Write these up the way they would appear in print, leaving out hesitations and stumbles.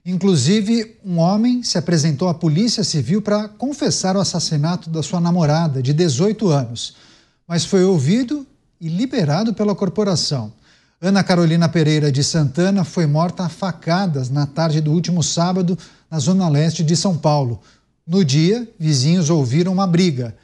Inclusive, um homem se apresentou à Polícia Civil para confessar o assassinato da sua namorada, de 18 anos, mas foi ouvido e liberado pela corporação. Ana Carolina Pereira de Santana foi morta a facadas na tarde do último sábado, na zona leste de São Paulo. No dia, vizinhos ouviram uma briga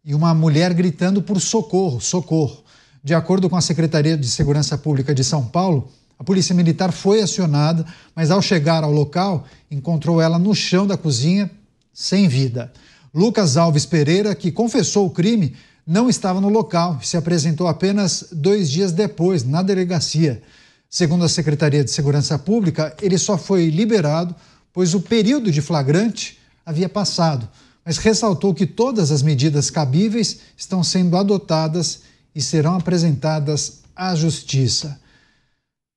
e uma mulher gritando por socorro, socorro. De acordo com a Secretaria de Segurança Pública de São Paulo, a Polícia Militar foi acionada, mas ao chegar ao local, encontrou ela no chão da cozinha, sem vida. Lucas Alves Pereira, que confessou o crime, não estava no local e se apresentou apenas 2 dias depois, na delegacia. Segundo a Secretaria de Segurança Pública, ele só foi liberado, pois o período de flagrante havia passado, mas ressaltou que todas as medidas cabíveis estão sendo adotadas e serão apresentadas à Justiça.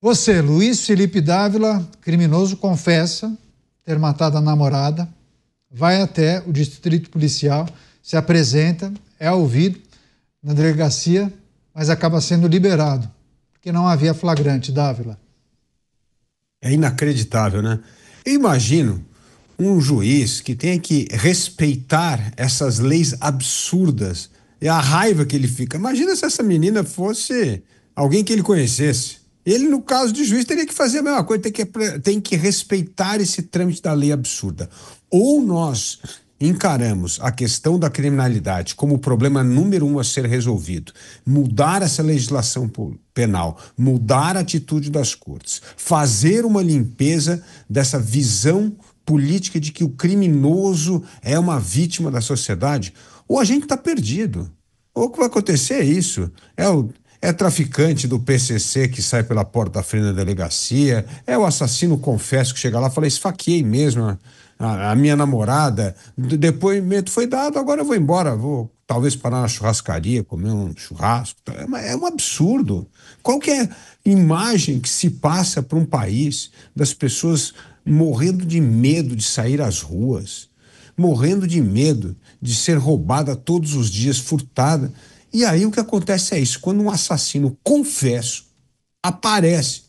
Você, Luiz Felipe Dávila, criminoso, confessa ter matado a namorada, vai até o distrito policial, se apresenta, é ouvido na delegacia, mas acaba sendo liberado, porque não havia flagrante, Dávila. É inacreditável, né? Eu imagino um juiz que tenha que respeitar essas leis absurdas e a raiva que ele fica. Imagina se essa menina fosse alguém que ele conhecesse. Ele, no caso de juiz, teria que fazer a mesma coisa, tem que respeitar esse trâmite da lei absurda. Ou nós encaramos a questão da criminalidade como o problema número 1 a ser resolvido, mudar essa legislação penal, mudar a atitude das cortes, fazer uma limpeza dessa visão política de que o criminoso é uma vítima da sociedade, ou a gente está perdido. Ou o que vai acontecer é isso, é traficante do PCC que sai pela porta da frente da delegacia, é o assassino confesso que chega lá e fala, esfaqueei mesmo a minha namorada, depoimento foi dado, agora eu vou embora, vou talvez parar na churrascaria, comer um churrasco. É um absurdo. Qual que é a imagem que se passa para um país das pessoas morrendo de medo de sair às ruas, morrendo de medo de ser roubada todos os dias, furtada? E aí o que acontece é isso, quando um assassino confesso aparece,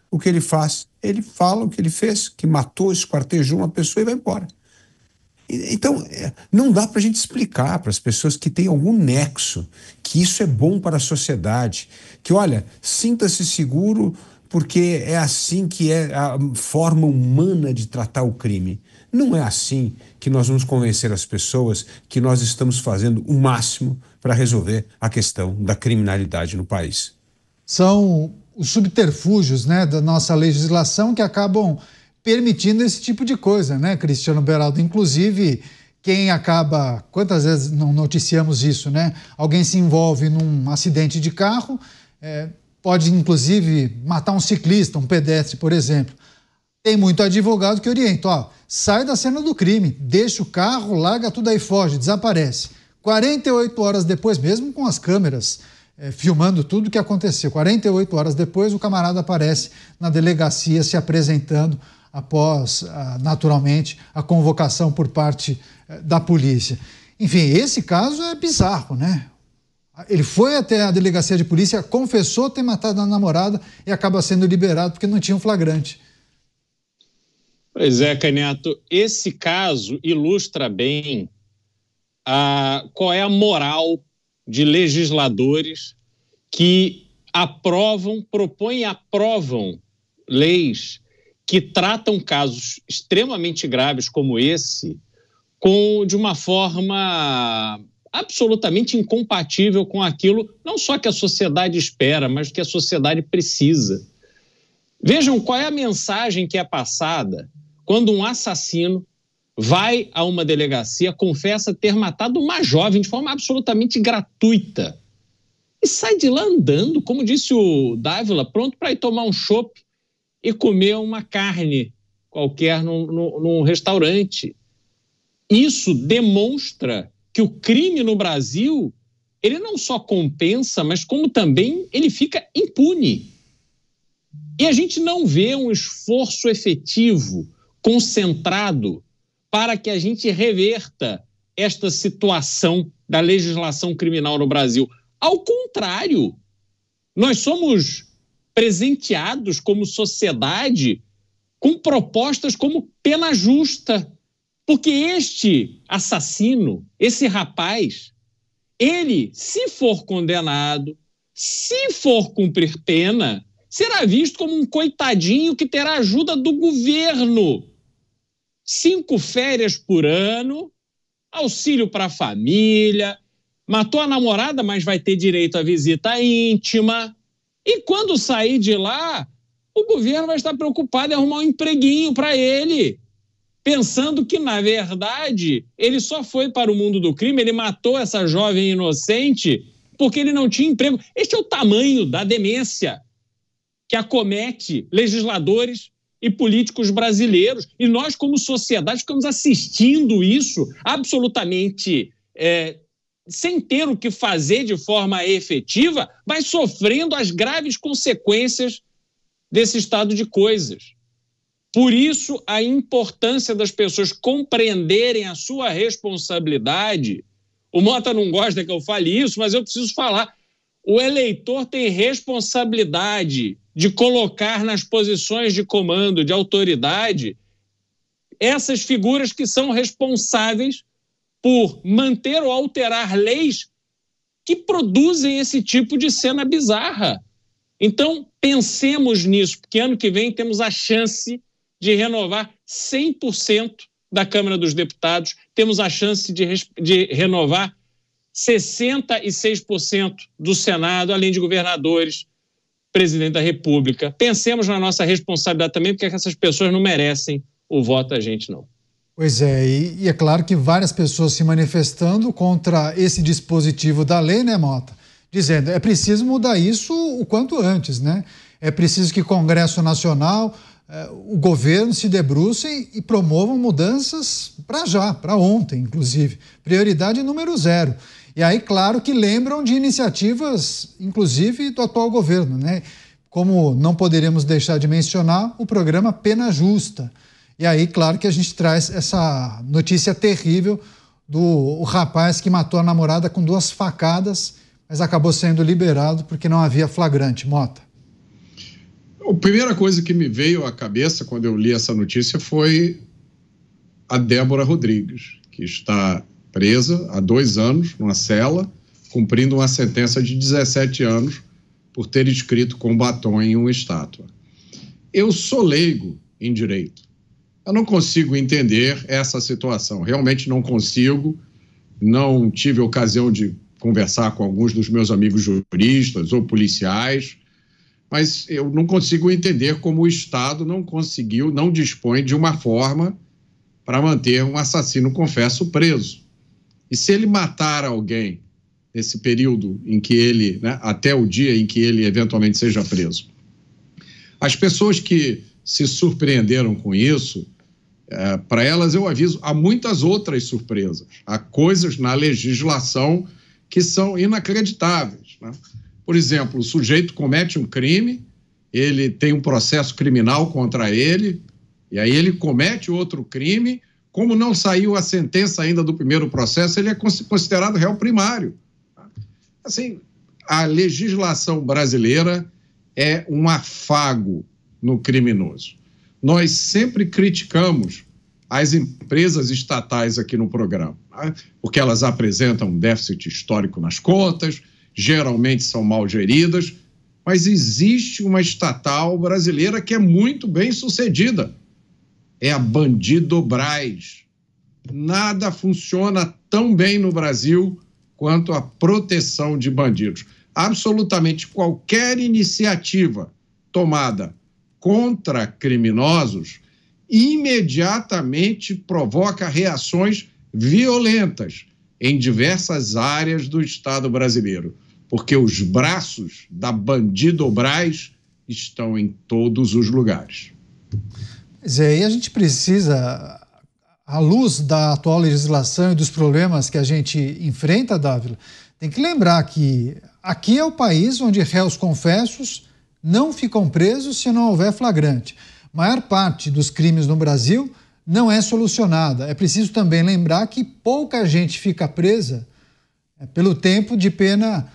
o que ele faz? Ele fala o que ele fez, que matou, esquartejou uma pessoa e vai embora. Então, não dá para a gente explicar para as pessoas que têm algum nexo, que isso é bom para a sociedade, que, olha, sinta-se seguro porque é assim que é a forma humana de tratar o crime. Não é assim que nós vamos convencer as pessoas que nós estamos fazendo o máximo para resolver a questão da criminalidade no país. São os subterfúgios, né, da nossa legislação que acabam permitindo esse tipo de coisa, né, Cristiano Beraldo? Inclusive, quem acaba, quantas vezes não noticiamos isso, né? Alguém se envolve num acidente de carro, pode inclusive matar um ciclista, um pedestre, por exemplo. Tem muito advogado que orienta, sai da cena do crime, deixa o carro, larga tudo aí, foge, desaparece. 48 horas depois, mesmo com as câmeras filmando tudo o que aconteceu, 48 horas depois o camarada aparece na delegacia se apresentando após, naturalmente, a convocação por parte da polícia. Enfim, esse caso é bizarro, né? Ele foi até a delegacia de polícia, confessou ter matado a namorada e acaba sendo liberado porque não tinha um flagrante. Pois é, Caneto, esse caso ilustra bem qual é a moral de legisladores que propõem e aprovam leis que tratam casos extremamente graves como esse de uma forma absolutamente incompatível com aquilo, não só que a sociedade espera, mas que a sociedade precisa. Vejam qual é a mensagem que é passada quando um assassino vai a uma delegacia, confessa ter matado uma jovem de forma absolutamente gratuita e sai de lá andando, como disse o Dávila, pronto para ir tomar um chopp e comer uma carne qualquer num restaurante. Isso demonstra que o crime no Brasil, ele não só compensa, mas como também ele fica impune. E a gente não vê um esforço efetivo, concentrado, para que a gente reverta esta situação da legislação criminal no Brasil. Ao contrário, nós somos presenteados como sociedade com propostas como pena justa. Porque este assassino, esse rapaz, ele, se for condenado, se for cumprir pena, será visto como um coitadinho que terá ajuda do governo. 5 férias por ano, auxílio para a família, matou a namorada, mas vai ter direito à visita íntima. E quando sair de lá, o governo vai estar preocupado em arrumar um empreguinho para ele, pensando que, na verdade, ele só foi para o mundo do crime, ele matou essa jovem inocente porque ele não tinha emprego. Este é o tamanho da demência que acomete legisladores e políticos brasileiros. E nós, como sociedade, ficamos assistindo isso absolutamente sem ter o que fazer de forma efetiva, mas sofrendo as graves consequências desse estado de coisas. Por isso, a importância das pessoas compreenderem a sua responsabilidade. O Mota não gosta que eu fale isso, mas eu preciso falar. O eleitor tem responsabilidade de colocar nas posições de comando, de autoridade, essas figuras que são responsáveis por manter ou alterar leis que produzem esse tipo de cena bizarra. Então, pensemos nisso, porque ano que vem temos a chance de renovar 100% da Câmara dos Deputados, temos a chance de renovar 66% do Senado, além de governadores, presidente da República. Pensemos na nossa responsabilidade também, porque essas pessoas não merecem o voto da gente, não. Pois é, e é claro que várias pessoas se manifestando contra esse dispositivo da lei, né, Mota? Dizendo, é preciso mudar isso o quanto antes, né? É preciso que o Congresso Nacional, o governo se debrucem e promovam mudanças para já, para ontem, inclusive. Prioridade número 0. E aí, claro que lembram de iniciativas, inclusive do atual governo, né? Como não poderíamos deixar de mencionar o programa Pena Justa. E aí, claro que a gente traz essa notícia terrível do rapaz que matou a namorada com 2 facadas, mas acabou sendo liberado porque não havia flagrante. Mota. A primeira coisa que me veio à cabeça quando eu li essa notícia foi a Débora Rodrigues, que está presa há 2 anos numa cela, cumprindo uma sentença de 17 anos por ter escrito com batom em uma estátua. Eu sou leigo em direito. Eu não consigo entender essa situação. Realmente não consigo. Não tive ocasião de conversar com alguns dos meus amigos juristas ou policiais, mas eu não consigo entender como o Estado não dispõe de uma forma para manter um assassino, confesso, preso. E se ele matar alguém nesse período em que ele, até o dia em que ele eventualmente seja preso? As pessoas que se surpreenderam com isso, para elas eu aviso, há muitas outras surpresas. Há coisas na legislação que são inacreditáveis, né? Por exemplo, o sujeito comete um crime, ele tem um processo criminal contra ele, e aí ele comete outro crime, como não saiu a sentença ainda do primeiro processo, ele é considerado réu primário. Assim, a legislação brasileira é um afago no criminoso. Nós sempre criticamos as empresas estatais aqui no programa, né? Porque elas apresentam um déficit histórico nas contas, geralmente são mal geridas, mas existe uma estatal brasileira que é muito bem sucedida. É a Bandidobras. Nada funciona tão bem no Brasil quanto a proteção de bandidos. Absolutamente qualquer iniciativa tomada contra criminosos imediatamente provoca reações violentas em diversas áreas do Estado brasileiro, porque os braços da Bandidobras estão em todos os lugares. Pois é, e a gente precisa, à luz da atual legislação e dos problemas que a gente enfrenta, Dávila, tem que lembrar que aqui é o país onde réus confessos não ficam presos se não houver flagrante. A maior parte dos crimes no Brasil não é solucionada. É preciso também lembrar que pouca gente fica presa pelo tempo de pena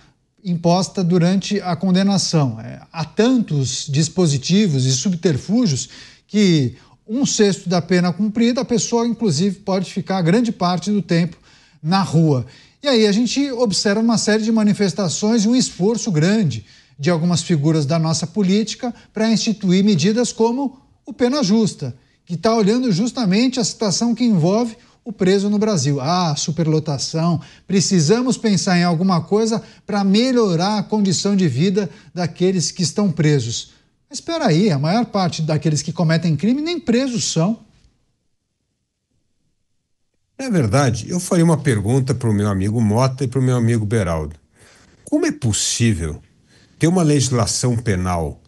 imposta durante a condenação. Há tantos dispositivos e subterfúgios que 1/6 da pena cumprida, a pessoa, inclusive, pode ficar grande parte do tempo na rua. E aí a gente observa uma série de manifestações e um esforço grande de algumas figuras da nossa política para instituir medidas como o Pena Justa, que está olhando justamente a situação que envolve o preso no Brasil. Superlotação, precisamos pensar em alguma coisa para melhorar a condição de vida daqueles que estão presos. Mas espera aí, a maior parte daqueles que cometem crime nem presos são. É verdade. Eu faria uma pergunta para o meu amigo Mota e para o meu amigo Beraldo. Como é possível ter uma legislação penal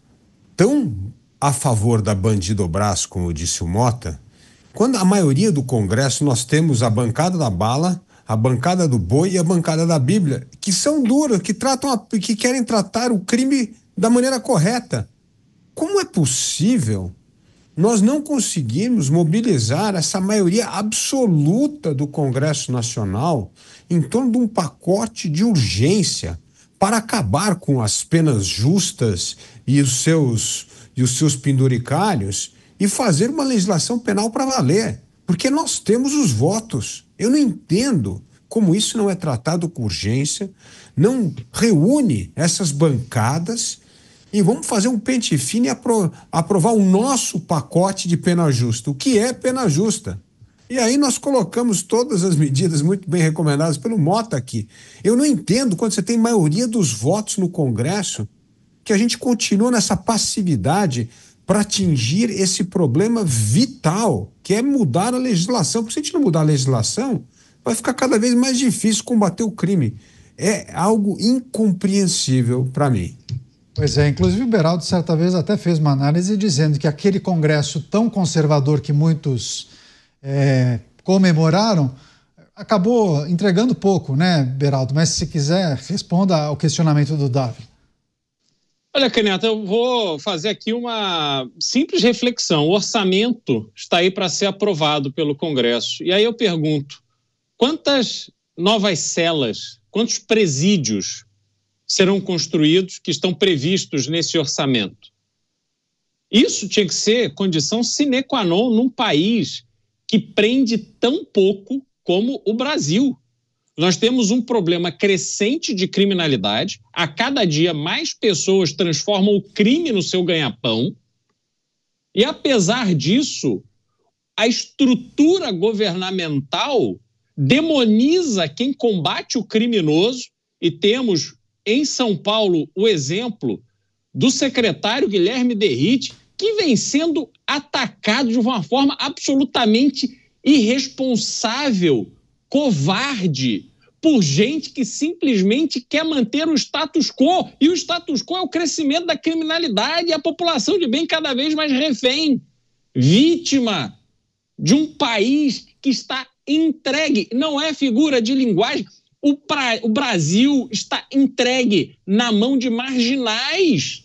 tão a favor da bandidobras, como disse o Mota, quando a maioria do Congresso nós temos a bancada da bala, a bancada do boi e a bancada da Bíblia, que são duras, que querem tratar o crime da maneira correta? Como é possível nós não conseguirmos mobilizar essa maioria absoluta do Congresso Nacional em torno de um pacote de urgência para acabar com as penas justas e os seus penduricalhos e fazer uma legislação penal para valer? Porque nós temos os votos. Eu não entendo como isso não é tratado com urgência, não reúne essas bancadas e vamos fazer um pente fino e aprovar o nosso pacote de pena justa. O que é pena justa? E aí nós colocamos todas as medidas muito bem recomendadas pelo Mota aqui. Eu não entendo, quando você tem maioria dos votos no Congresso, que a gente continua nessa passividade para atingir esse problema vital, que é mudar a legislação. Porque se a gente não mudar a legislação, vai ficar cada vez mais difícil combater o crime. É algo incompreensível para mim. Pois é, inclusive o Beraldo certa vez até fez uma análise dizendo que aquele Congresso tão conservador que muitos comemoraram acabou entregando pouco, né, Beraldo? Mas se quiser, responda ao questionamento do Davi. Olha, Caneta, eu vou fazer aqui uma simples reflexão. O orçamento está aí para ser aprovado pelo Congresso. E aí eu pergunto, quantas novas celas, quantos presídios serão construídos que estão previstos nesse orçamento? Isso tinha que ser condição sine qua non num país que prende tão pouco como o Brasil. Nós temos um problema crescente de criminalidade. A cada dia, mais pessoas transformam o crime no seu ganha-pão. E, apesar disso, a estrutura governamental demoniza quem combate o criminoso. E temos, em São Paulo, o exemplo do secretário Guilherme Derrite, que vem sendo atacado de uma forma absolutamente irresponsável, covarde, por gente que simplesmente quer manter o status quo. E o status quo é o crescimento da criminalidade e a população de bem cada vez mais refém, vítima de um país que está entregue, não é figura de linguagem, o Brasil está entregue na mão de marginais.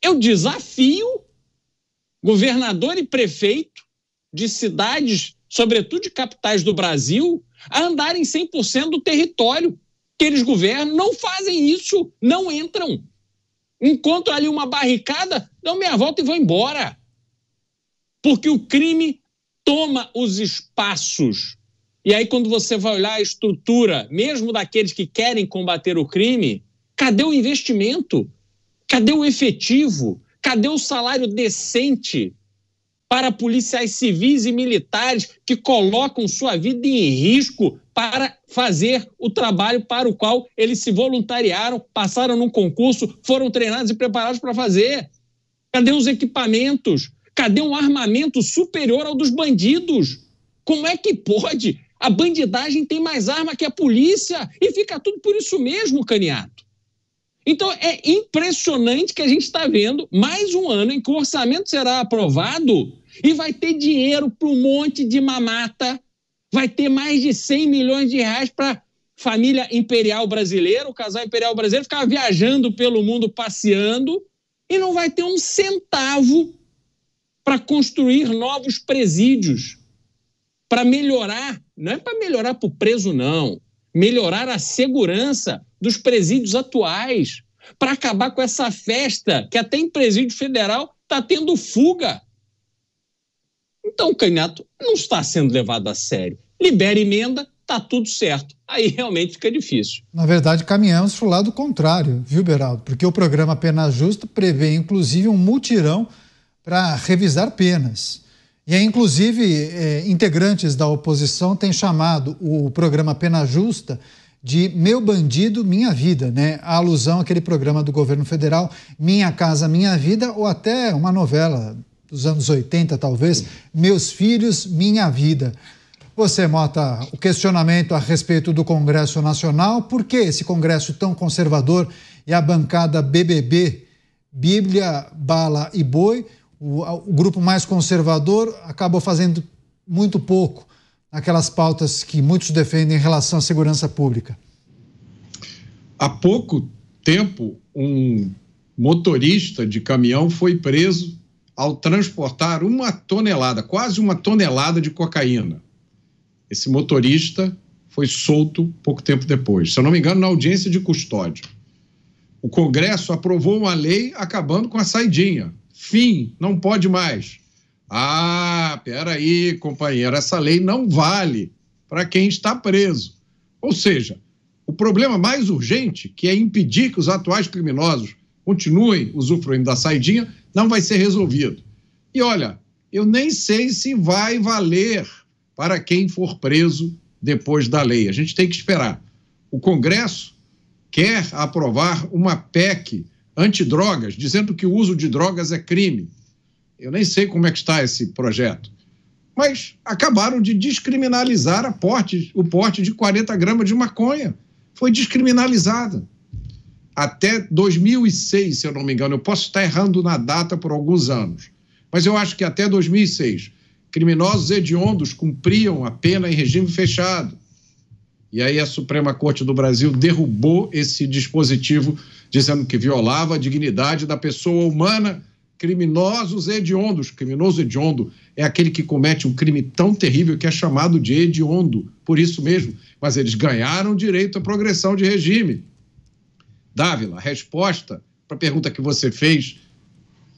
Eu desafio governador e prefeito de cidades, sobretudo de capitais do Brasil, a andarem 100% do território que eles governam. Não fazem isso, não entram. Encontram ali uma barricada, dão meia volta e vão embora. Porque o crime toma os espaços. E aí, quando você vai olhar a estrutura, mesmo daqueles que querem combater o crime, cadê o investimento? Cadê o efetivo? Cadê o salário decente para policiais civis e militares que colocam sua vida em risco para fazer o trabalho para o qual eles se voluntariaram, passaram num concurso, foram treinados e preparados para fazer? Cadê os equipamentos? Cadê um armamento superior ao dos bandidos? Como é que pode? A bandidagem tem mais arma que a polícia e fica tudo por isso mesmo, Caniato. Então é impressionante que a gente está vendo mais um ano em que o orçamento será aprovado e vai ter dinheiro para um monte de mamata, vai ter mais de 100 milhões de reais para a família imperial brasileira, o casal imperial brasileiro ficar viajando pelo mundo, passeando, e não vai ter um centavo para construir novos presídios, para melhorar, não é para melhorar para o preso não, melhorar a segurança dos presídios atuais, para acabar com essa festa que até em presídio federal está tendo fuga. Então o candidato não está sendo levado a sério. Libera emenda, tá tudo certo. Aí realmente fica difícil. Na verdade, caminhamos para o lado contrário, viu, Beraldo? Porque o programa Pena Justa prevê, inclusive, um mutirão para revisar penas. E aí, inclusive, integrantes da oposição têm chamado o programa Pena Justa de Meu Bandido, Minha Vida, né? A alusão àquele programa do governo federal, Minha Casa, Minha Vida, ou até uma novela dos anos 80, talvez, Meus Filhos, Minha Vida. Você, Mota, o questionamento a respeito do Congresso Nacional, por que esse Congresso tão conservador e a bancada BBB, Bíblia, Bala e Boi, o grupo mais conservador, acabou fazendo muito pouco naquelas pautas que muitos defendem em relação à segurança pública? Há pouco tempo, um motorista de caminhão foi preso ao transportar quase uma tonelada de cocaína. Esse motorista foi solto pouco tempo depois, se eu não me engano, na audiência de custódia. O Congresso aprovou uma lei acabando com a saidinha. Fim, não pode mais. Peraí, companheiro, essa lei não vale para quem está preso. Ou seja, o problema mais urgente, que é impedir que os atuais criminosos continuem usufruindo da saidinha, não vai ser resolvido. E olha, eu nem sei se vai valer para quem for preso depois da lei. A gente tem que esperar. O Congresso quer aprovar uma PEC antidrogas, dizendo que o uso de drogas é crime. Eu nem sei como é que está esse projeto. Mas acabaram de descriminalizar o porte de 40 gramas de maconha. Foi descriminalizada. Até 2006, se eu não me engano, eu posso estar errando na data por alguns anos, mas eu acho que até 2006, criminosos hediondos cumpriam a pena em regime fechado. E aí a Suprema Corte do Brasil derrubou esse dispositivo, dizendo que violava a dignidade da pessoa humana. Criminosos hediondos. Criminoso hediondo é aquele que comete um crime tão terrível que é chamado de hediondo, por isso mesmo. Mas eles ganharam direito à progressão de regime. Dávila, a resposta para a pergunta que você fez: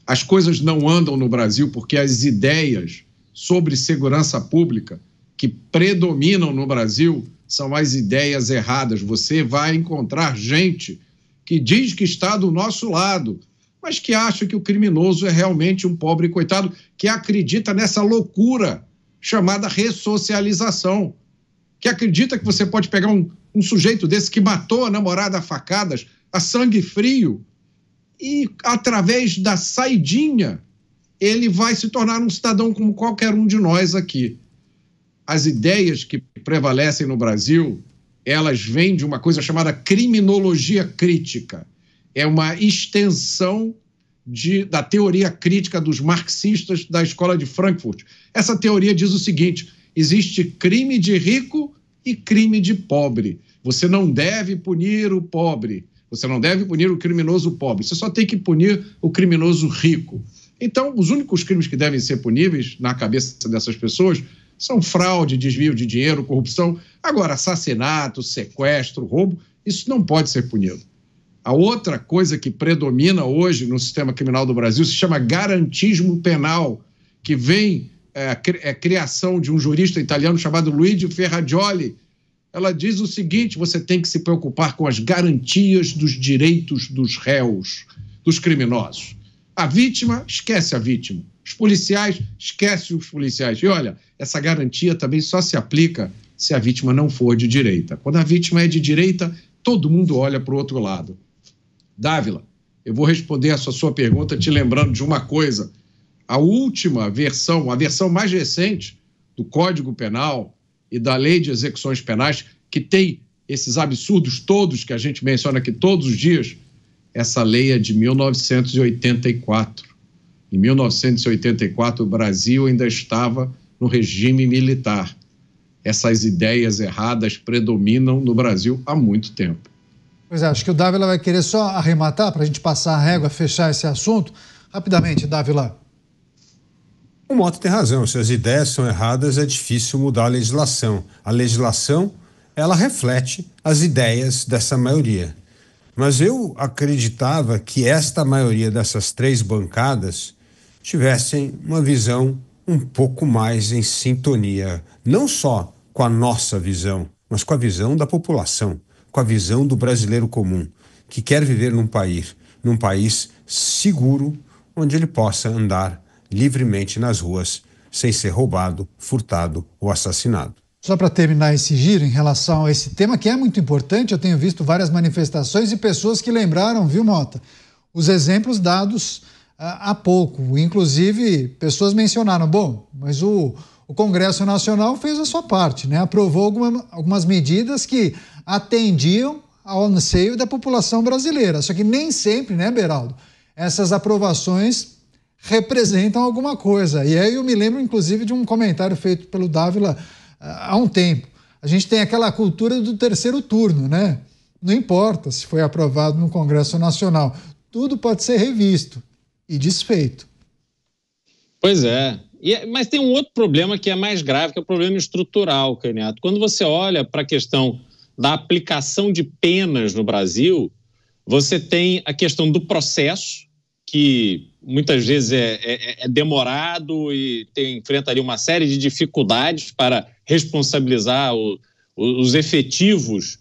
as coisas não andam no Brasil porque as ideias sobre segurança pública que predominam no Brasil são as ideias erradas. Você vai encontrar gente que diz que está do nosso lado, mas que acha que o criminoso é realmente um pobre coitado, que acredita nessa loucura chamada ressocialização, que acredita que você pode pegar um sujeito desse que matou a namorada a facadas, a sangue frio, e através da saidinha ele vai se tornar um cidadão como qualquer um de nós aqui. As ideias que prevalecem no Brasil, elas vêm de uma coisa chamada criminologia crítica. É uma extensão da teoria crítica dos marxistas da escola de Frankfurt. Essa teoria diz o seguinte: existe crime de rico e crime de pobre. Você não deve punir o pobre, você não deve punir o criminoso pobre, você só tem que punir o criminoso rico. Então, os únicos crimes que devem ser puníveis na cabeça dessas pessoas são fraude, desvio de dinheiro, corrupção. Agora, assassinato, sequestro, roubo, isso não pode ser punido. A outra coisa que predomina hoje no sistema criminal do Brasil se chama garantismo penal, que vem a criação de um jurista italiano chamado Luigi Ferrajoli. Ela diz o seguinte: você tem que se preocupar com as garantias dos direitos dos réus, dos criminosos. A vítima, esquece a vítima. Os policiais, esquece os policiais. E olha, essa garantia também só se aplica se a vítima não for de direita. Quando a vítima é de direita, todo mundo olha para o outro lado. Dávila, eu vou responder a sua pergunta te lembrando de uma coisa. A última versão, a versão mais recente do Código Penal e da Lei de Execuções Penais, que tem esses absurdos todos que a gente menciona aqui todos os dias, essa lei é de 1984. Em 1984, o Brasil ainda estava no regime militar. Essas ideias erradas predominam no Brasil há muito tempo. Pois é, acho que o Dávila vai querer só arrematar para a gente passar a régua, fechar esse assunto. Rapidamente, Dávila. O Mota tem razão. Se as ideias são erradas, é difícil mudar a legislação. A legislação, ela reflete as ideias dessa maioria. Mas eu acreditava que esta maioria dessas três bancadas tivessem uma visão um pouco mais em sintonia, não só com a nossa visão, mas com a visão da população, com a visão do brasileiro comum, que quer viver num país seguro, onde ele possa andar livremente nas ruas, sem ser roubado, furtado ou assassinado. Só para terminar esse giro em relação a esse tema, que é muito importante, eu tenho visto várias manifestações e pessoas que lembraram, viu, Mota, os exemplos dados há pouco. Inclusive, pessoas mencionaram, bom, mas o Congresso Nacional fez a sua parte, né? Aprovou algumas medidas que atendiam ao anseio da população brasileira. Só que nem sempre, né, Beraldo, essas aprovações representam alguma coisa. E aí eu me lembro, inclusive, de um comentário feito pelo Dávila há um tempo. A gente tem aquela cultura do terceiro turno, né? Não importa se foi aprovado no Congresso Nacional, tudo pode ser revisto e desfeito. Pois é. Mas tem um outro problema que é mais grave, que é o problema estrutural, Caniato. Quando você olha para a questão da aplicação de penas no Brasil, você tem a questão do processo, que muitas vezes é demorado e enfrenta ali uma série de dificuldades para responsabilizar os efetivos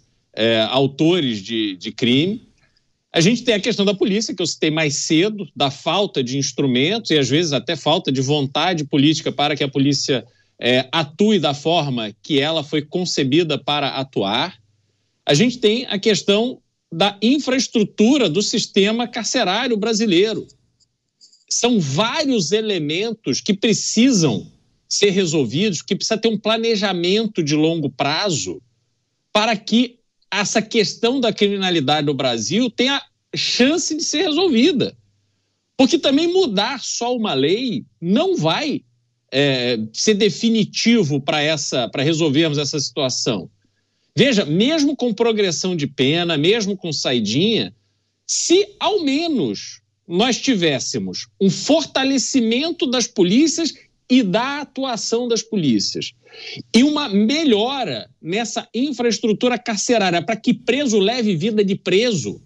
autores de crime. A gente tem a questão da polícia, que eu citei mais cedo, da falta de instrumentos e às vezes até falta de vontade política para que a polícia atue da forma que ela foi concebida para atuar. A gente tem a questão da infraestrutura do sistema carcerário brasileiro. São vários elementos que precisam ser resolvidos, que precisa ter um planejamento de longo prazo para que essa questão da criminalidade no Brasil tenha chance de ser resolvida. Porque também mudar só uma lei não vai ser definitivo para resolvermos essa situação. Veja, mesmo com progressão de pena, mesmo com saidinha, se ao menos nós tivéssemos um fortalecimento das polícias e da atuação das polícias e uma melhora nessa infraestrutura carcerária para que preso leve vida de preso,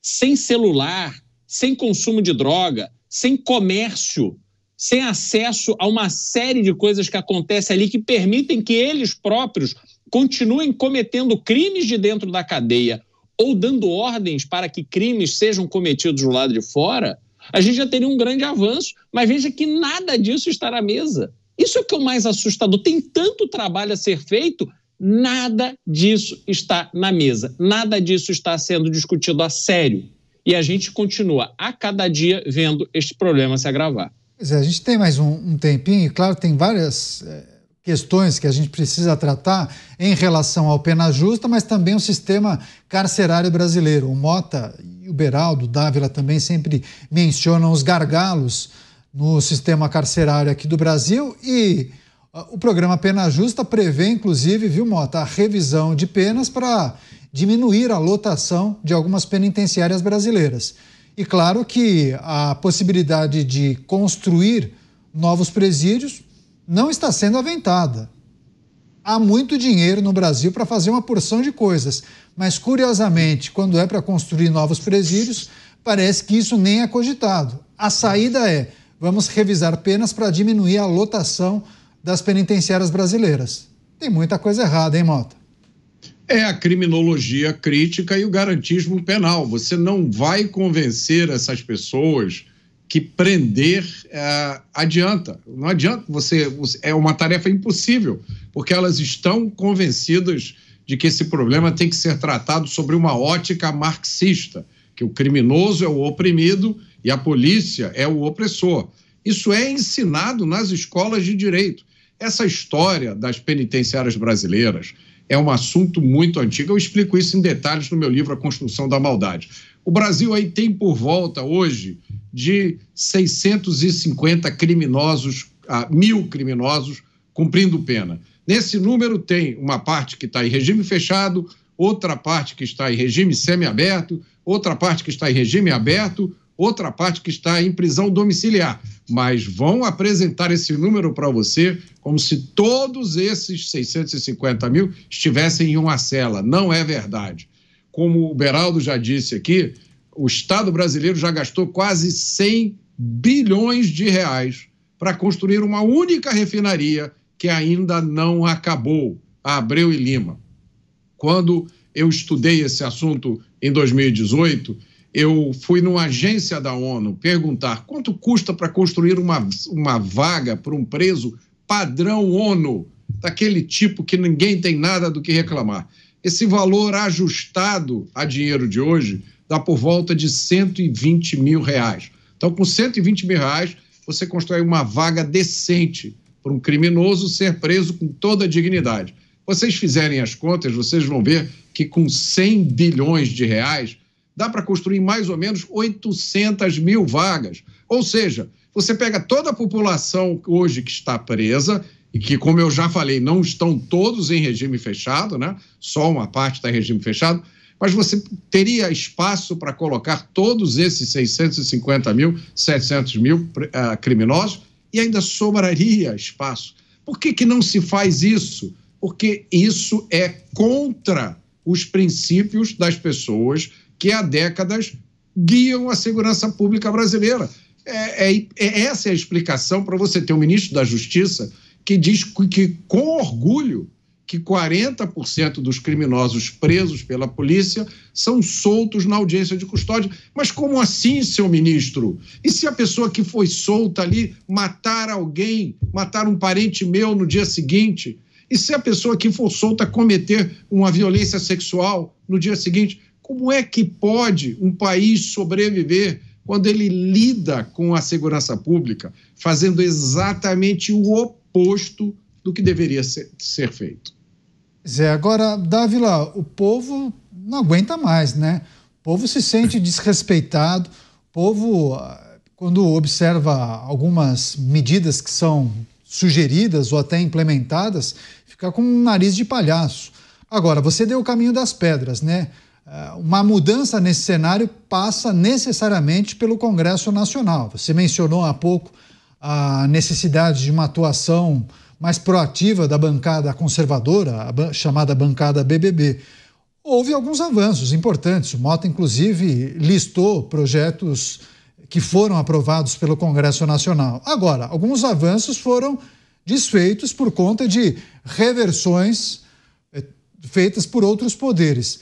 sem celular, sem consumo de droga, sem comércio, sem acesso a uma série de coisas que acontecem ali que permitem que eles próprios continuem cometendo crimes de dentro da cadeia ou dando ordens para que crimes sejam cometidos do lado de fora, a gente já teria um grande avanço. Mas veja que nada disso está na mesa. Isso é o que é o mais assustador. Tem tanto trabalho a ser feito, nada disso está na mesa. Nada disso está sendo discutido a sério. E a gente continua a cada dia vendo este problema se agravar. Pois é, a gente tem mais um tempinho, e claro, tem várias questões que a gente precisa tratar em relação ao pena justa, mas também o sistema carcerário brasileiro. O Mota e o Beraldo, o Dávila também sempre mencionam os gargalos no sistema carcerário aqui do Brasil e o programa Pena Justa prevê, inclusive, viu, Mota, a revisão de penas para diminuir a lotação de algumas penitenciárias brasileiras. E claro que a possibilidade de construir novos presídios não está sendo aventada. Há muito dinheiro no Brasil para fazer uma porção de coisas, mas curiosamente, quando é para construir novos presídios, parece que isso nem é cogitado. A saída é, vamos revisar penas para diminuir a lotação das penitenciárias brasileiras. Tem muita coisa errada, hein, Mota? É a criminologia crítica e o garantismo penal. Você não vai convencer essas pessoas que prender adianta. Não adianta, é uma tarefa impossível, porque elas estão convencidas de que esse problema tem que ser tratado sobre uma ótica marxista, que o criminoso é o oprimido e a polícia é o opressor. Isso é ensinado nas escolas de direito. Essa história das penitenciárias brasileiras é um assunto muito antigo. Eu explico isso em detalhes no meu livro A Construção da Maldade. O Brasil aí tem por volta hoje de 650 criminosos, 1.000 criminosos cumprindo pena. Nesse número tem uma parte que está em regime fechado, outra parte que está em regime semiaberto, outra parte que está em regime aberto, outra parte que está em prisão domiciliar. Mas vão apresentar esse número para você como se todos esses 650 mil estivessem em uma cela. Não é verdade. Como o Beraldo já disse aqui, o Estado brasileiro já gastou quase 100 bilhões de reais para construir uma única refinaria que ainda não acabou, a Abreu e Lima. Quando eu estudei esse assunto em 2018, eu fui numa agência da ONU perguntar quanto custa para construir uma vaga para um preso padrão ONU, daquele tipo que ninguém tem nada do que reclamar. Esse valor ajustado a dinheiro de hoje dá por volta de R$120 mil. Então, com R$120 mil, você constrói uma vaga decente para um criminoso ser preso com toda a dignidade. Vocês fizerem as contas, vocês vão ver que com 100 bilhões de reais dá para construir mais ou menos 800 mil vagas. Ou seja, você pega toda a população hoje que está presa e que, como eu já falei, não estão todos em regime fechado, né? Só uma parte está em regime fechado, mas você teria espaço para colocar todos esses 650 mil, 700 mil criminosos e ainda sobraria espaço. Por que não se faz isso? Porque isso é contra os princípios das pessoas que há décadas guiam a segurança pública brasileira. Essa é a explicação para você ter um ministro da Justiça que diz que, com orgulho, que 40% dos criminosos presos pela polícia são soltos na audiência de custódia. Mas como assim, seu ministro? E se a pessoa que foi solta ali matar alguém, matar um parente meu no dia seguinte? E se a pessoa que for solta cometer uma violência sexual no dia seguinte? Como é que pode um país sobreviver quando ele lida com a segurança pública fazendo exatamente o oposto do que deveria ser feito? Zé, agora, Dávila, o povo não aguenta mais, né? O povo se sente desrespeitado, o povo, quando observa algumas medidas que são sugeridas ou até implementadas, fica com um nariz de palhaço. Agora, você deu o caminho das pedras, né? Uma mudança nesse cenário passa necessariamente pelo Congresso Nacional. Você mencionou há pouco a necessidade de uma atuação mais proativa da bancada conservadora, a chamada bancada BBB. Houve alguns avanços importantes. O Mota, inclusive, listou projetos que foram aprovados pelo Congresso Nacional. Agora, alguns avanços foram desfeitos por conta de reversões feitas por outros poderes.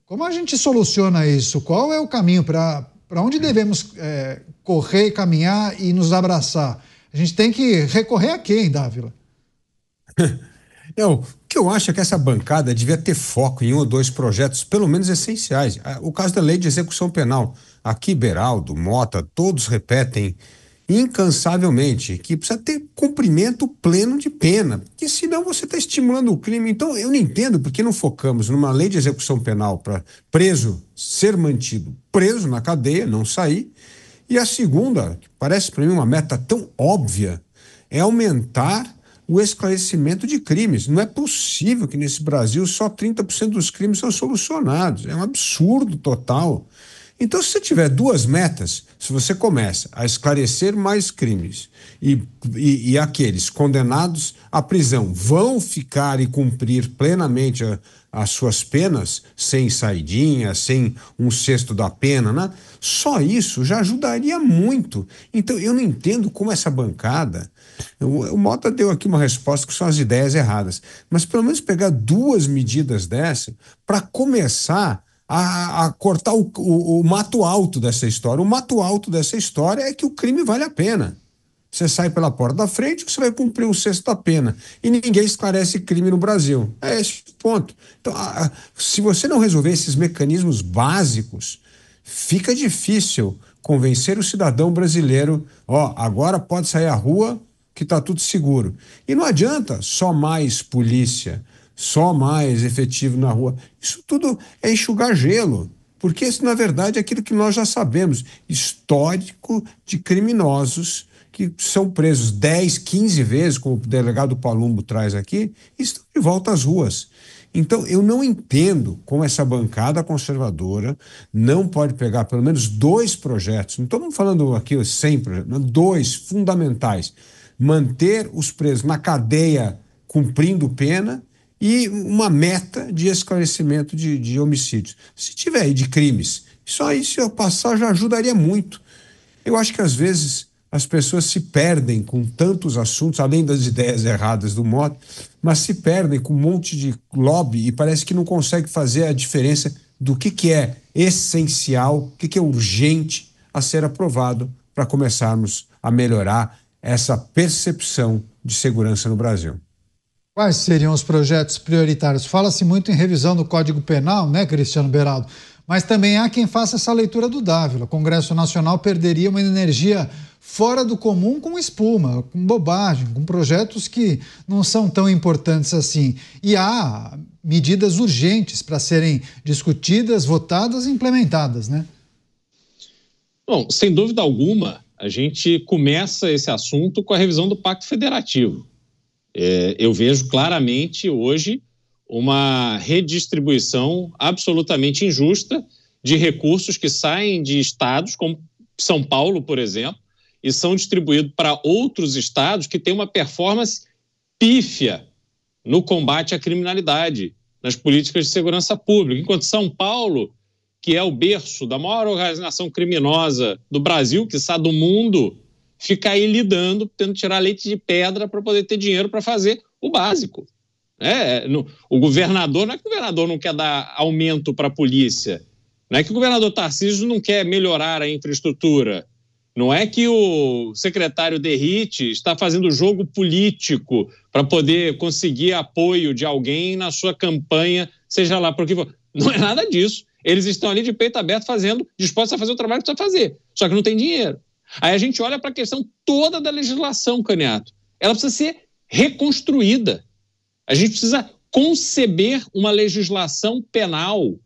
Como a gente soluciona isso? Qual é o caminho para onde devemos correr, caminhar e nos abraçar? A gente tem que recorrer a quem, Dávila? O que eu acho é que essa bancada devia ter foco em um ou dois projetos, pelo menos essenciais. O caso da lei de execução penal. Aqui, Beraldo, Mota, todos repetem incansavelmente que precisa ter cumprimento pleno de pena, porque senão você está estimulando o crime. Então, eu não entendo por que não focamos numa lei de execução penal para preso ser mantido preso na cadeia, não sair. E a segunda, que parece para mim uma meta tão óbvia, é aumentar o esclarecimento de crimes. Não é possível que nesse Brasil só 30% dos crimes são solucionados. É um absurdo total. Então, se você tiver duas metas, se você começa a esclarecer mais crimes e aqueles condenados à prisão vão ficar e cumprir plenamente as suas penas, sem saidinha, sem um sexto da pena, né? Só isso já ajudaria muito. Então, eu não entendo como essa bancada... O Mota deu aqui uma resposta que são as ideias erradas, mas pelo menos pegar duas medidas dessa para começar a cortar o mato alto dessa história. O mato alto dessa história é que o crime vale a pena. Você sai pela porta da frente, você vai cumprir o sexto da pena. E ninguém esclarece crime no Brasil. É esse o ponto. Então, se você não resolver esses mecanismos básicos, fica difícil convencer o cidadão brasileiro, agora pode sair à rua que está tudo seguro. E não adianta só mais polícia, só mais efetivo na rua. Isso tudo é enxugar gelo, porque isso, na verdade, é aquilo que nós já sabemos, histórico de criminosos que são presos 10, 15 vezes, como o delegado Palumbo traz aqui, e estão de volta às ruas. Então, eu não entendo como essa bancada conservadora não pode pegar pelo menos dois projetos, não estamos falando aqui 100 projetos, não, dois fundamentais, manter os presos na cadeia cumprindo pena e uma meta de esclarecimento de homicídios. Se tiver aí de crimes, só isso eu passar já ajudaria muito. Eu acho que às vezes as pessoas se perdem com tantos assuntos, além das ideias erradas do Mota, mas se perdem com um monte de lobby e parece que não consegue fazer a diferença do que é essencial, o que é urgente a ser aprovado para começarmos a melhorar essa percepção de segurança no Brasil. Quais seriam os projetos prioritários? Fala-se muito em revisão do Código Penal, né, Cristiano Beraldo? Mas também há quem faça essa leitura do Dávila. O Congresso Nacional perderia uma energia fora do comum com espuma, com bobagem, com projetos que não são tão importantes assim. E há medidas urgentes para serem discutidas, votadas e implementadas, né? Bom, sem dúvida alguma, a gente começa esse assunto com a revisão do Pacto Federativo. Eu vejo claramente hoje uma redistribuição absolutamente injusta de recursos que saem de estados, como São Paulo, por exemplo, e são distribuídos para outros estados que têm uma performance pífia no combate à criminalidade, nas políticas de segurança pública. Enquanto São Paulo, que é o berço da maior organização criminosa do Brasil, quiçá do mundo, fica aí lidando, tendo que tirar leite de pedra para poder ter dinheiro para fazer o básico. O governador, não é que o governador não quer dar aumento para a polícia, não é que o governador Tarcísio não quer melhorar a infraestrutura, não é que o secretário Derrite está fazendo jogo político para poder conseguir apoio de alguém na sua campanha, seja lá por que for. Não é nada disso. Eles estão ali de peito aberto dispostos a fazer o trabalho que precisa fazer, só que não tem dinheiro. Aí a gente olha para a questão toda da legislação, Caniato. Ela precisa ser reconstruída. A gente precisa conceber uma legislação penal,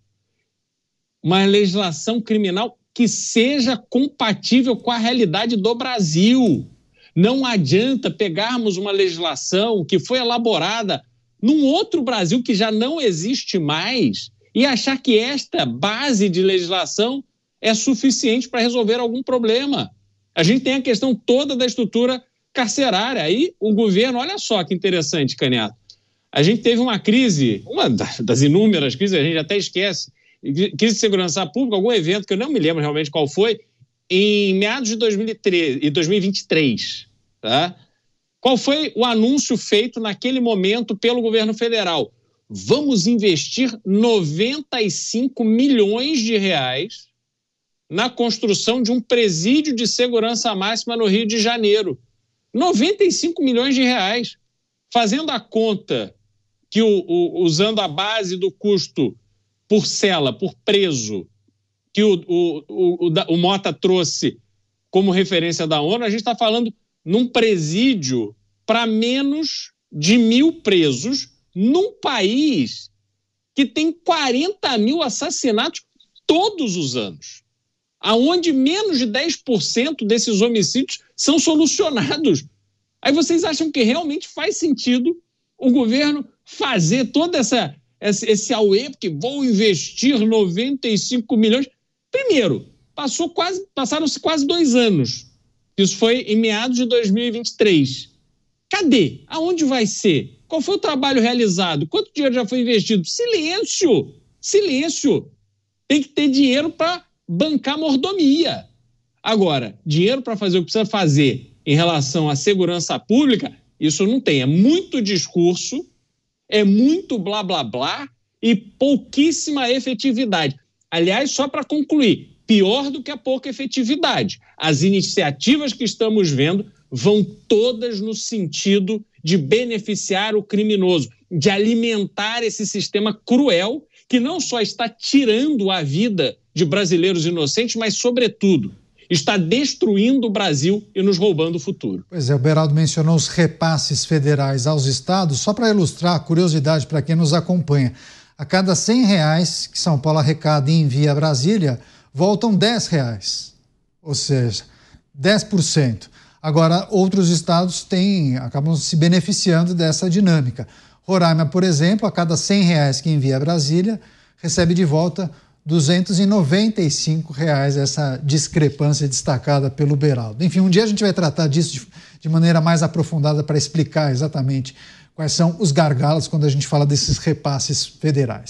uma legislação criminal que seja compatível com a realidade do Brasil. Não adianta pegarmos uma legislação que foi elaborada num outro Brasil que já não existe mais e achar que esta base de legislação é suficiente para resolver algum problema. A gente tem a questão toda da estrutura carcerária. Aí o governo, olha só que interessante, Caniato. A gente teve uma crise, uma das inúmeras crises, a gente até esquece, crise de segurança pública, algum evento que eu não me lembro realmente qual foi, em meados de 2023. Tá? Qual foi o anúncio feito naquele momento pelo governo federal? Vamos investir 95 milhões de reais na construção de um presídio de segurança máxima no Rio de Janeiro. 95 milhões de reais. Fazendo a conta que, usando a base do custo por cela, por preso, que o Mota trouxe como referência da ONU, a gente está falando num presídio para menos de 1.000 presos num país que tem 40 mil assassinatos todos os anos, aonde menos de 10% desses homicídios são solucionados. Aí vocês acham que realmente faz sentido o governo fazer todo esse auê, porque vou investir 95 milhões? Primeiro, passaram-se quase 2 anos. Isso foi em meados de 2023. Cadê? Aonde vai ser? Qual foi o trabalho realizado? Quanto dinheiro já foi investido? Silêncio! Silêncio! Tem que ter dinheiro para bancar mordomia. Agora, dinheiro para fazer o que precisa fazer em relação à segurança pública, isso não tem. É muito discurso, é muito blá, blá, blá e pouquíssima efetividade. Aliás, só para concluir, pior do que a pouca efetividade. As iniciativas que estamos vendo vão todas no sentido de beneficiar o criminoso, de alimentar esse sistema cruel que não só está tirando a vida de brasileiros inocentes, mas, sobretudo, está destruindo o Brasil e nos roubando o futuro. Pois é, o Beraldo mencionou os repasses federais aos estados. Só para ilustrar, curiosidade para quem nos acompanha, a cada R$100 que São Paulo arrecada e envia a Brasília, voltam R$10, ou seja, 10%. Agora, outros estados acabam se beneficiando dessa dinâmica. Roraima, por exemplo, a cada R$100 que envia a Brasília, recebe de volta R$295, essa discrepância destacada pelo Beraldo. Enfim, um dia a gente vai tratar disso de maneira mais aprofundada para explicar exatamente quais são os gargalos quando a gente fala desses repasses federais.